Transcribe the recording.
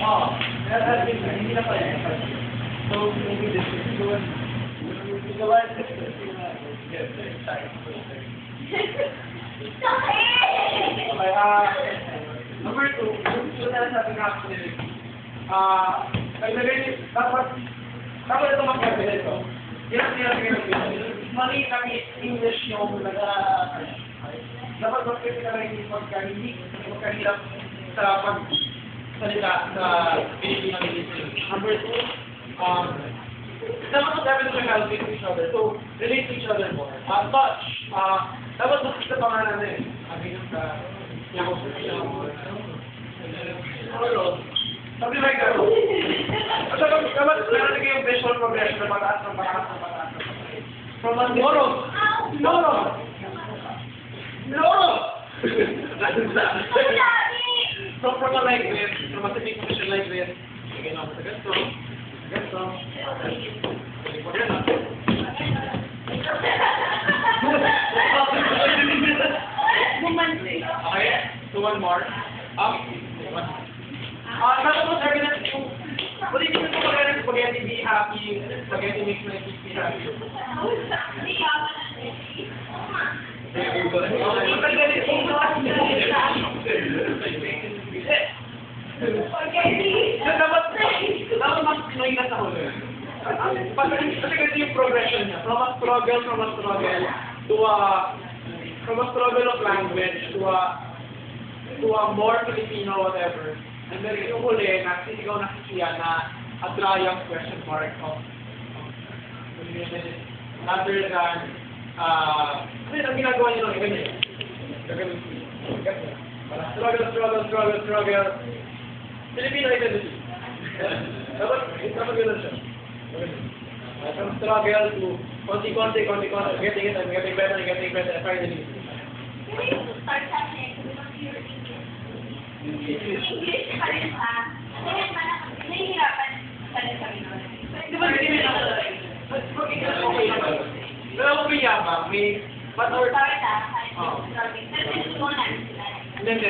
Oo. Hindi na pala. So, maybe this is good. Okay, number 2, yung na sabi nga ako nila. Dapat ito mag-gabi ito. Yan ang pinag-gabi. Mali kami English yung dapat mag-gabi ka rin magkahirap sa pagsalita sa Filipino English. Number 2, dapat mag-gabi na siya help each other. So, relate to each other more. Touch, dapat mag-gabi sa pangalan na yun. Something like that. Dapat nalagay yung visual progression na pataas. From a Loro! From a like this, from a sitting position like this, again ako sa ganito. Okay, so one more. Tapos sabi natin yung, what is it yung spaghetti be happy, spaghetti makes me be happy. Dapat mas Pinoy na sa huli. Kasi ganito yung progression niya. From a struggle from a struggle of language to a more Filipino whatever. And then yung huli, nagsisigaw na siya na a triumph question mark of other than ano yung ginagawa niyo nung ganyan? Struggle. Filipino identity. Dapat gano'n siya. From struggle to konti-konti, getting better, and finally. English pa rin pa. Kasi nahihirapan pa rin kami nun. Di ba hindi na pero kung may yabang, may Sorry sorry. Kasi gusto ko na sila. Hindi.